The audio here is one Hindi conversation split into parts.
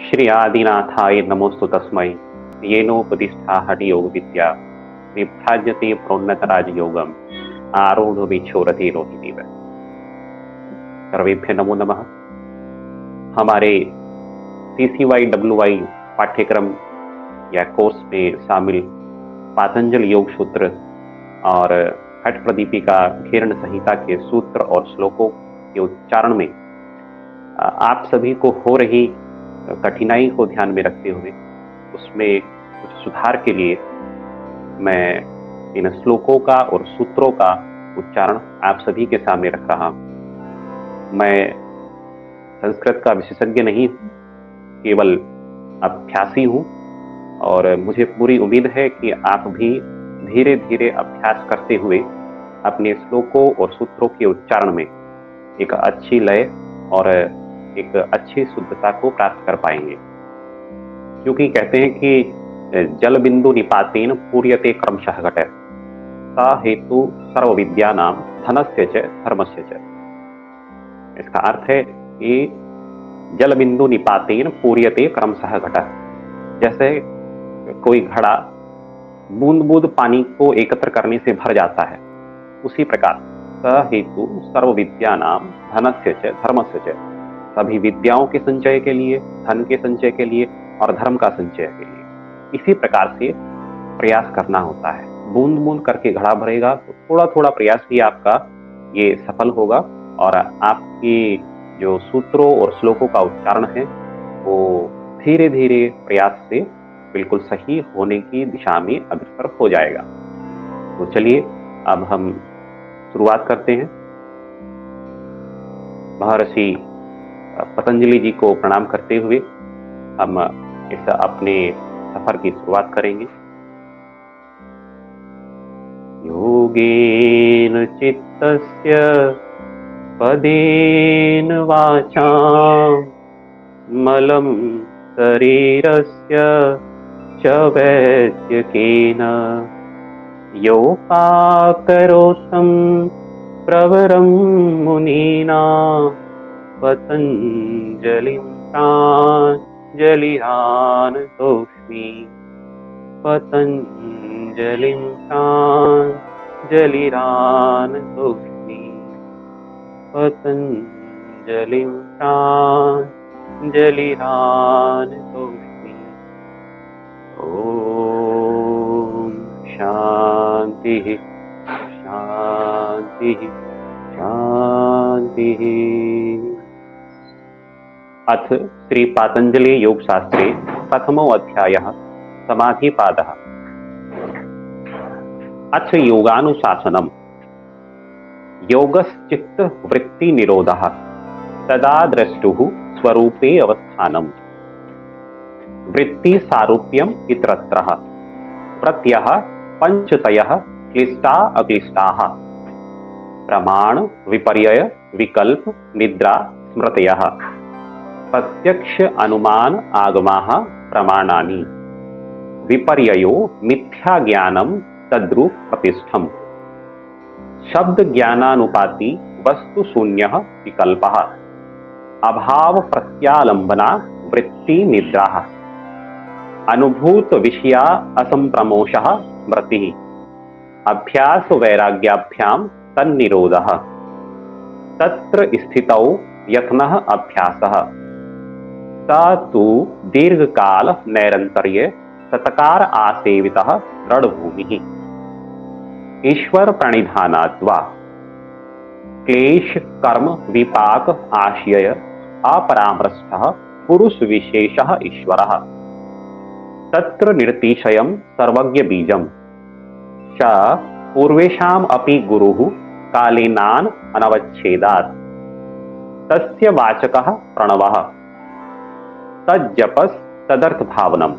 श्री आदिनाथाय नमोस्तु तस्मै येनोपदिष्टा हठि योग विद्या विभ्राज्यते प्रोन्नत राजयोगम आरूढ़ विच्छोरति रोहिणीव। सर्वेभ्य नमो नमः। हमारे CCYWY पाठ्यक्रम या कोर्स में शामिल पातंजल योग सूत्र और हठ प्रदीपिका घेरण संहिता के सूत्र और श्लोकों के उच्चारण में आप सभी को हो रही कठिनाई को ध्यान में रखते हुए उसमें कुछ सुधार के लिए मैं इन श्लोकों का और सूत्रों का उच्चारण आप सभी के सामने रख रहा हूं। मैं संस्कृत का विशेषज्ञ नहीं, केवल अभ्यासी हूं और मुझे पूरी उम्मीद है कि आप भी धीरे धीरे अभ्यास करते हुए अपने श्लोकों और सूत्रों के उच्चारण में एक अच्छी लय और एक अच्छी शुद्धता को प्राप्त कर पाएंगे। क्योंकि कहते हैं कि जल बिंदु निपातेन पूर्यते क्रमशः घट, सा हेतु सर्व विद्या नाम धनस्य च धर्मस्य च। इसका अर्थ है कि जल बिंदु निपातेन पूर्यते क्रमशः घट, जैसे कोई घड़ा बूंद बूंद पानी को एकत्र करने से भर जाता है, उसी प्रकार स हेतु सर्व विद्या नाम धनस्य च धर्मस्य च, सभी विद्याओं के संचय के लिए, धन के संचय के लिए और धर्म का संचय के लिए इसी प्रकार से प्रयास करना होता है। बूंद बूंद करके घड़ा भरेगा तो थोड़ा थोड़ा प्रयास भी आपका ये सफल होगा और आपकी जो सूत्रों और श्लोकों का उच्चारण है वो धीरे धीरे प्रयास से बिल्कुल सही होने की दिशा में अग्रसर हो जाएगा। तो चलिए अब हम शुरुआत करते हैं। महर्षि पतंजलि जी को प्रणाम करते हुए हम इस अपने सफर की शुरुआत करेंगे। योगेन चित्तस्य पदेन वाचां मलं शरीरस्य च वैद्यकेन योपाकरोतं प्रवरं मुनीना पतंजलिं प्राञ्जलिरानतोऽस्मि, पतंजलिं प्राञ्जलिरानतोऽस्मि, पतंजलिं प्राञ्जलिरानतोऽस्मि। ओम शांति शांति शांति। अथ श्री पातंजलि योग शास्त्रे प्रथमो अध्यायः समाधिपादः। अथ योगानुशासनम्। योगश्चित्त वृत्ति निरोधः तदा द्रष्टुः स्वरूपे अवस्थानम्। वृत्ति सारूप्यम् इतरत्रः प्रत्यः पंचतयः क्लिष्टा अक्लिष्टाः प्रमाण विपर्यय विकल्प निद्रा स्मृतयः प्रत्यक्ष अनुमान आगमाः प्रमाणानि विपर्ययो मिथ्या ज्ञानम तद्रूप प्रतिष्ठम शब्द ज्ञानानुपाति वस्तु शून्यः विकल्पः अभाव प्रत्यालंबना वृत्ति निद्राः अनुभूत विषया असंप्रमोषः स्मृतिः अभ्यास वैराग्याभ्याम तन्निरोधः तत्र स्थितौ यत्नः अभ्यासः स तु दीर्घकाल नैरन्तर्य सत्कार आसेवितः दृढ़भूमिः ईश्वर प्रणिधानाद्वा क्लेश कर्म विपाक आशय अपरामृष्टः पुरुष विशेषः ईश्वरः तत्र निर्तिशयं सर्वज्ञ बीजं च पूर्वेषाम् अपि गुरुः कालेनान् अनवच्छेदात् तस्य वाचकः प्रणवः तज्जपस् तदर्थ भावनम्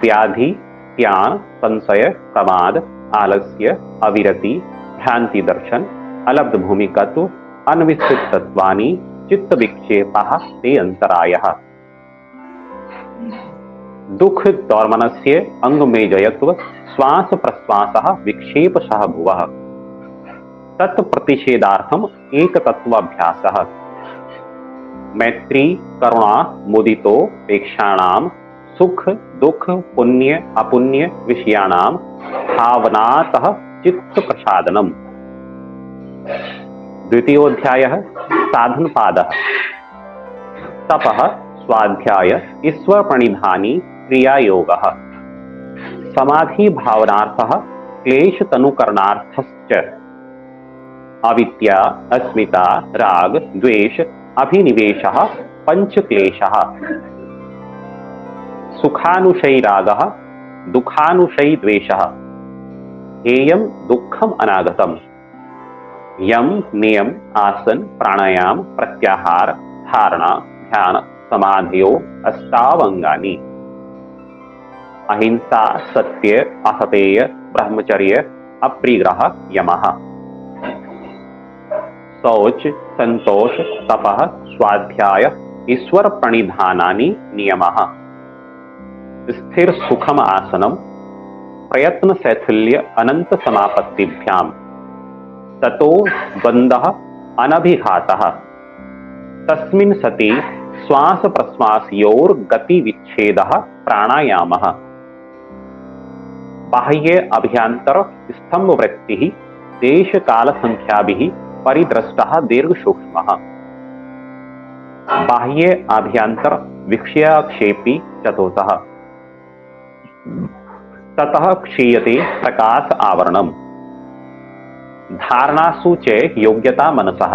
व्याधि ज्ञान संशय प्रमाद आलस्य अविरति भ्रांति दर्शन अलब्ध भूमिकत्व अनविस्तृत तत्वानि चित्त विक्षेपः ते अंतरायः दुख दौर्मनस्य अंगमेजयत्व श्वास प्रश्वासः विक्षेपशः भुवः तत्प्रतिषेधार्थम एक तत्वाभ्यासः मैत्री करुणा मुदितोपेक्षाणां सुख दुख पुण्य अपुण्य विषयाणां भावनातः चित्त प्रसादनम्। द्वितीयोऽध्यायः साधनपादः। तपः स्वाध्याय ईश्वर प्रणिधानी क्रियायोगः। समाधि भावनार्थः क्लेश तनुकरणार्थश्च। अविद्या अस्मिता राग द्वेष अभिनिवेशः पंच क्लेशः। सुखानुशयी रागः दुखानुशयी द्वेषः। हेयं दुःखम् अनागतम्। यम नियम आसन प्राणायाम प्रत्याहार धारणा ध्यान समाधियो अष्टावंगानि। अहिंसा सत्य असतेय ब्रह्मचर्य अप्रिग्रह यमः। शौच संतोष तपः स्वाध्याय ईश्वर प्रणिधानानि नियमः। स्थिर सुखम आसनम प्रयत्न शैथिल्य अनंत समापत्तिभ्याम ततो द्वंद्वः अनभिघातः। तस्मिन् सति श्वास प्रश्वासयोर गति विच्छेदः प्राणायामः। बाह्य अभ्यंतर स्तंभ वृत्तिः देश काल संख्याभिः परिदृष्टः दीर्घ सूक्ष्मः। बाह्य अभ्यंतर विक्षयाक्षेपी चतुर्थः। ततः क्षीयते प्रकाश आवरणम्। धारणासु च योग्यता मनसः।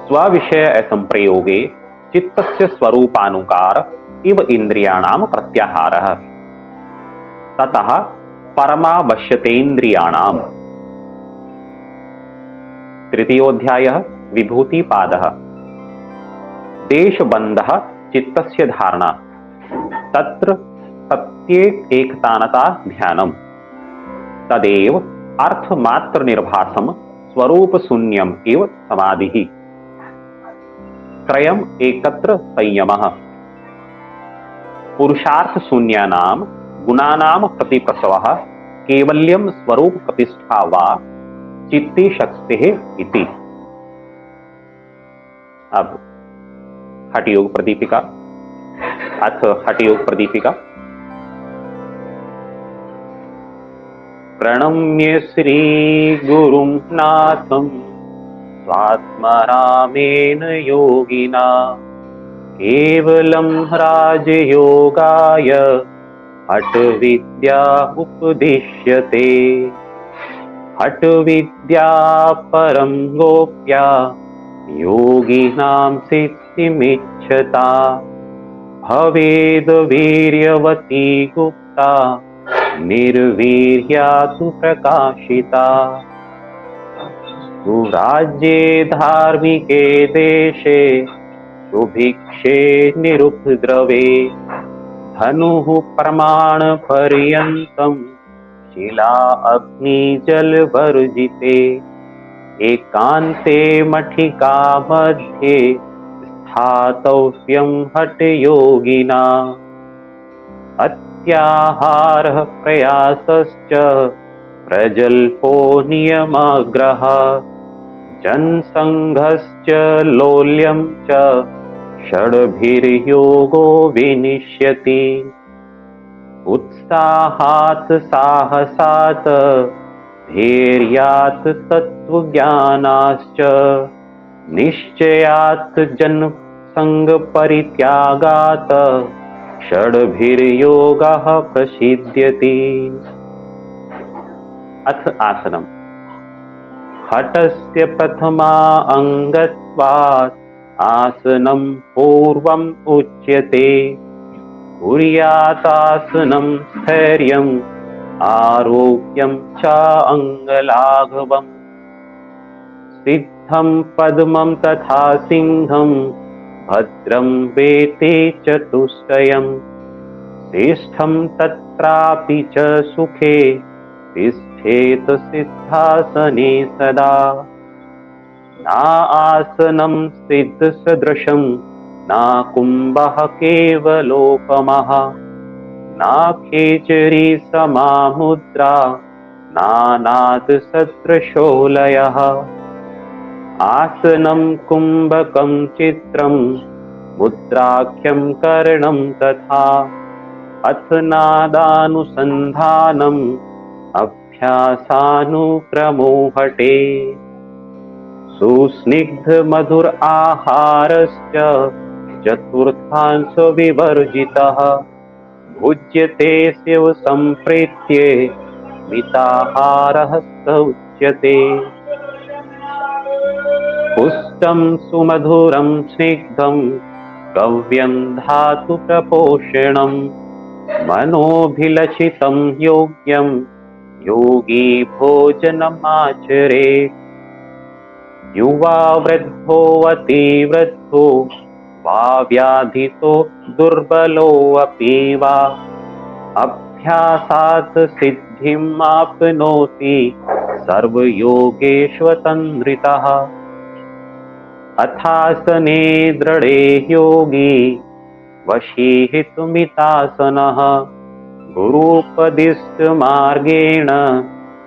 स्वविषय असंप्रयोगे चित्तस्य स्वरूपानुकार इव इंद्रियाणां प्रत्याहारः। ततः परमावश्यतेन्द्रियाणाम्। तृतीयोऽध्यायः विभूतिपादः। देशबन्धः चित्तस्य धारणा। तत्र प्रत्येक एकतानता ध्यानम्। तदेव अर्थमात्र निर्भासम स्वरूप शून्यम एव समाधिः। त्रयम् एकत्र संयमः। पुरुषार्थ शून्यानां गुणानां प्रतिप्रसवः केवल्यं स्वरूप प्रतिष्ठा वा चित्ते शक्तेः इति। अब हठयोग प्रदीपिका। अथ हठयोग प्रदीपिका। प्रणम्य श्री गुरुं नाथं स्वात्मरामेण योगिना केवलं राजयोगाय हठ विद्या उपदिश्यते। हठ विद्या परं गोप्या योगिनां सिद्धिमिच्छता भवेद वीर्यवती गुप्ता निर्वीर्या तु प्रकाशिता। सुराज्ये धार्मिके देशे सुभिक्षे निरुपद्रवे धनुः प्रमाण पर्यन्तं शिला अग्नि जल वर्जिते। एकान्ते मठिका मध्ये स्थातव्यं हठ योगिना। त्याहारः प्रयासश्च प्रजल्पो नियमाग्रह जनसंघश्च लौल्यं च षड्भिर्योगो विनिश्यति। उत्साहात् साहसात् धैर्यात् सत्त्वज्ञानाश्च निश्चयात् जनसंग परित्यागात् षड्भिर्योगः प्रसिद्ध्यति। अथ आसनम्। हठस्य प्रथमा अंगत्वात् आसनं पूर्वम् उच्यते। कुर्यातासनं स्थैर्यम् आरोग्यं च अंगलाघवम्। सिद्धं पद्मं तथा सिंहं भद्रं वेते चतुष्टयम्। श्रेष्ठं तत्रापि च सुखे तिष्ठेत सिद्धासने सदा। ना आसनं सिद्धसदृशं ना कुम्भः केवलोपमः। ना खेचरी समा मुद्रा नानाद सदृशो लयः। आसनं कुम्भकं चित्रं मुद्राख्यं कर्णं तथा अथ नादानुसन्धानम् अभ्यासानुक्रमोहटे सुस्निग्धमधुर आहारश्च चतुर्थांश विवर्जितः भुज्यते शिव सम्प्रीत्ये मिताहारः स उच्यते पुष्टं सुमधुरं स्निग्धं गव्यं धातु प्रपोषणं मनोभिलषितं योग्यं योगी भोजनमाचरेत् युवा वृद्धोऽतिवृद्धो वा व्याधितो दुर्बलोऽपि वा अभ्यासात् सिद्धिमाप्नोति सर्वयोगेष्वतन्द्रितः अथासने दृढे योगी वशीहितुमितासनः गुरूपदिष्टमार्गेण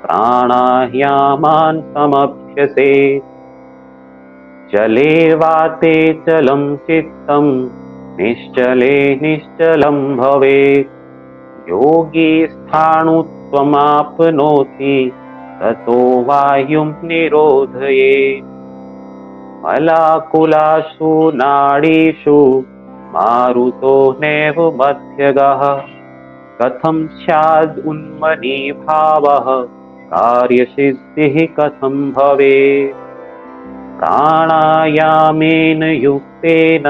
प्राणायामान् समभ्यसेत् चले वाते चलं चित्तं निश्चले निश्चलं भवेत् योगी स्थाणुत्वमाप्नोति ततो वायुं निरोधयेत् मलाकुलासु नाडीषु मारुतो नैव मध्यगः कथं स्याद् उन्मनीभावः कार्यसिद्धिः कथं भवेत् प्राणायामेन युक्तेन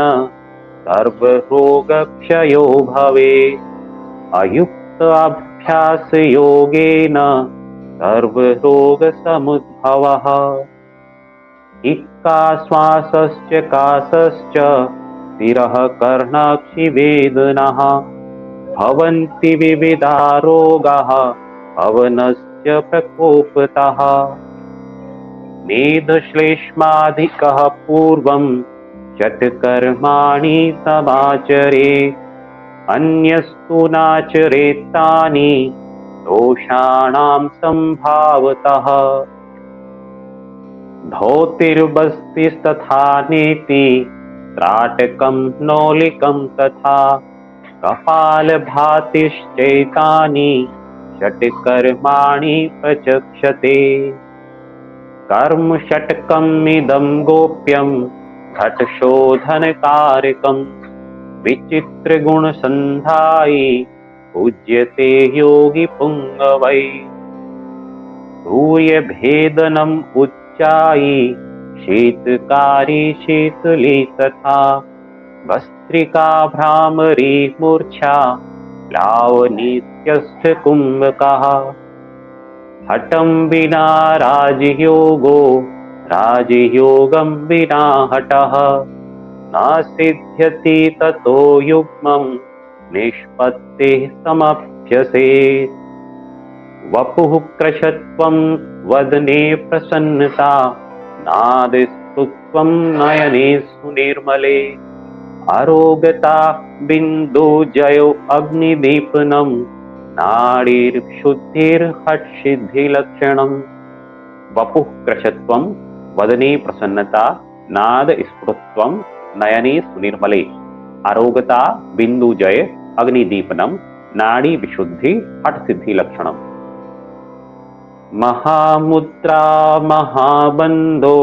सर्वरोगक्षयो भवेत् अयुक्ताभ्यासयोगेन सर्वरोगसमुद्भवः इक्काश्वासश्च काशश्च शिरः कर्णाक्षिवेदनः भवन्ति विविधा रोगाः पवनस्य प्रकोपतः मेधश्लेष्माधिकः पूर्वं षट्कर्माणि समाचरेत् अन्यस्तु नाचरेत्तानि दोषाणां सम्भावतः धौतिर्बस्तिस्तथा नेति त्राटकं नौलिकं तथा कपालभातिश्चैतानि षट्कर्माणि प्रचक्षते कर्म षट्कमिदं गोप्यं घटशोधनकारकं विचित्रगुणसन्धायि पूज्यते योगी पुङ्गवै सूर्यभेदनम् उच्चायि शीतकारी शीतली तथा भस्त्रिका भ्रामरी मूर्च्छा लावनीत्यस्थ कुम्भकः हठं विना राजयोगो राजयोगं विना हठः न सिद्ध्यति ततो युग्मं निष्पत्तिः समभ्यसेत् वपुः कृशत्वं वदने प्रसन्नता नादस्तुत्वं नयने सुनिर्मले अरोगता बिन्दुजयो अग्निदीपनं नाडीर्शुद्धिर्हठसिद्धिलक्षणम् वपुः कृशत्वं वदने प्रसन्नता नादस्फुटत्वं नयने सुनिर्मले अरोगता बिन्दुजय अग्निदीपनं नाड़ी विशुद्धि हठसिद्धिलक्षणम् महामुद्रा महाबन्धो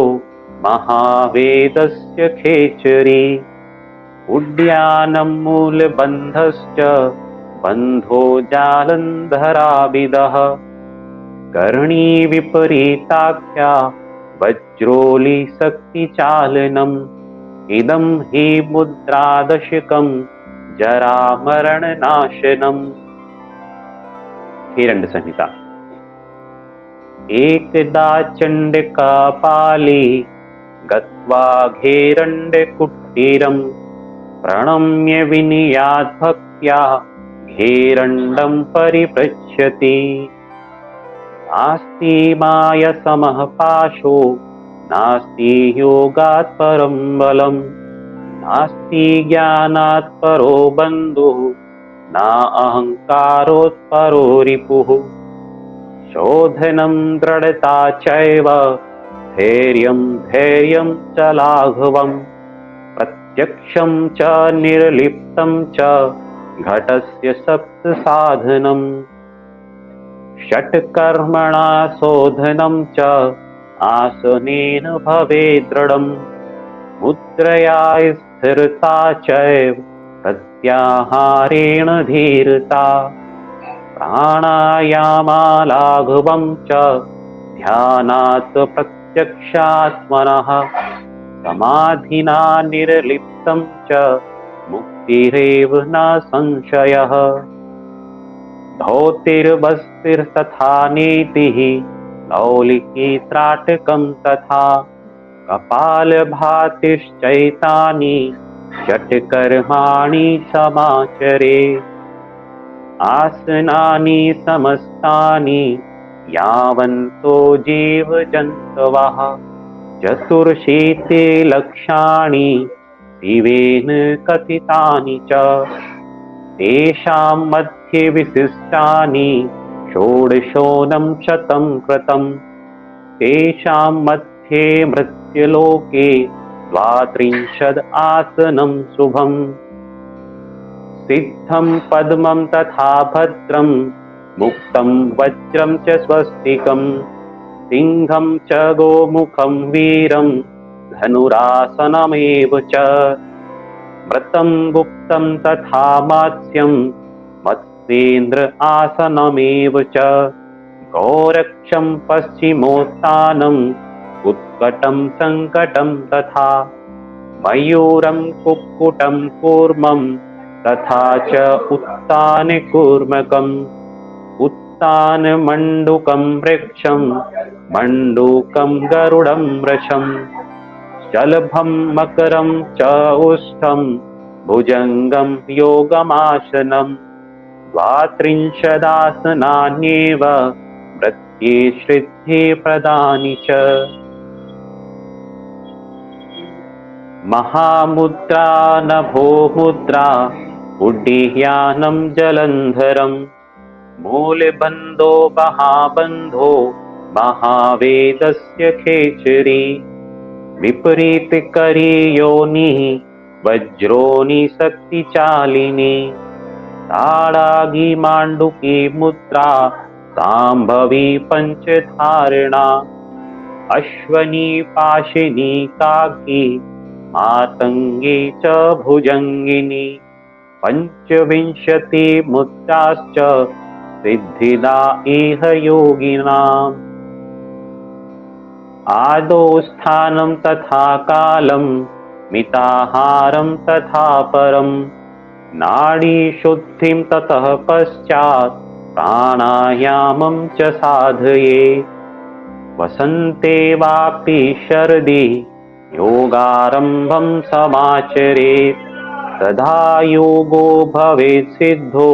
महावेदस्य खेचरी उड्यानं मूलबन्धश्च बन्धो जालन्धराविदः कर्णी विपरीताख्या वज्रोली शक्तिचालनम् इदं हि मुद्रादशकं जरामरणनाशनम् हिरण्य संहिता एकदा चण्डिकापाली गत्वा घेरण्डकुटीरं प्रणम्य विनीयात् भक्त्या घेरण्डं परिपृच्छति नास्ति मायसमः पाशो नास्ति योगात् परं बलं नास्ति ज्ञानात् परो बन्धुः न अहङ्कारोत्परो रिपुः शोधनं दृढता चैव स्थैर्यं धैर्यं च लाघवम् प्रत्यक्षं च निर्लिप्तं च घटस्य सप्तसाधनम् षट्कर्मणा शोधनं च आसनेन भवेत् दृढम् मुद्रया स्थिरता चैव प्रत्याहारेण धीरता प्राणायामालाघवं च ध्यानात् प्रत्यक्षात्मनः समाधिना निर्लिप्तं च मुक्तिरेव न संशयः धौतिर्वस्तिर्तथा नीतिः लौलिकी त्राटकं तथा कपालभातिश्चैतानि षट्कर्माणि समाचरे आसनानि समस्तानि यावन्तो जीवजन्तवः चतुर्शीति लक्षाणि शिवेन कथितानि च तेषां मध्ये विशिष्टानि षोडशोऽनं शतं कृतं तेषां मध्ये मृत्युलोके 32 आसनं शुभम् सिद्धं पद्मं तथा भद्रं मुक्तं वज्रं च स्वस्तिकं सिंहं च गोमुखं वीरं धनुरासनमेव च मृतं गुप्तं तथा मात्स्यं मत्स्येन्द्र आसनमेव च गौरक्षं पश्चिमोत्तानम् उत्कटं सङ्कटं तथा मयूरं कुक्कुटं कूर्मं तथा च उत्तानकूर्मकम् उत्तानमण्डूकं वृक्षं मण्डूकं गरुडं वृषं शलभं मकरं च उष्ठं भुजङ्गं योगमासनं 32 आसनान्येव वृत्ति सिद्धिप्रदानि च महामुद्रा नभो मुद्रा उड्डीयानं जलन्धरं मूलबन्धो महाबन्धो महावेदस्य खेचरी विपरीतकरी योनिः वज्रोनि शक्तिचालिनी ताडागी माण्डुकी मुद्रा साम्भवी पञ्चधारणा अश्वनी पाशिनी काकी मातंगी च भुजंगिनी 25 मुद्राश्च सिद्धिदा इह योगिनाम् आदौ स्थानं तथा कालं मिताहारं तथा परं नाडीशुद्धिं ततः पश्चात् प्राणायामं च साधये वसन्ते वापि शरदि योगारम्भं समाचरेत् तदा योगो भवेत् सिद्धो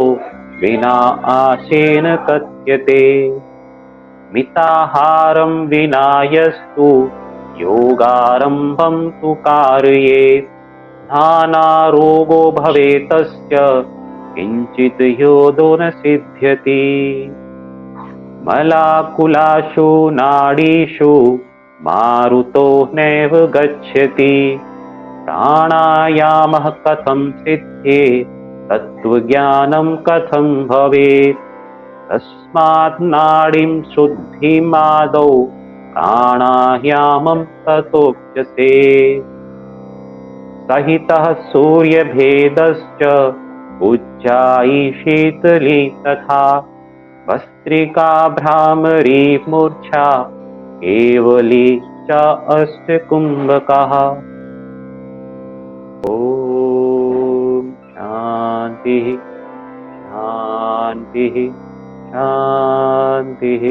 विना आशेन कथ्यते मिताहारं विना यस्तु योगारम्भं तु कारयेत् नानारोगो भवेत् तस्य किञ्चित् योदो न सिद्ध्यति मलाकुलाशु नाडीषु मारुतो नैव गच्छति प्राणायामः कथं सिद्धे तत्त्वज्ञानं कथं भवेत् तस्मात् नाडीं शुद्धिमादौ प्राणायामं ततोच्यते सहितः सूर्यभेदश्च उज्जायी शीतली तथा भस्त्रिका भ्रामरी मूर्च्छा केवली च अष्टकुम्भकः ॐ शान्तिः शान्तिः शान्तिः।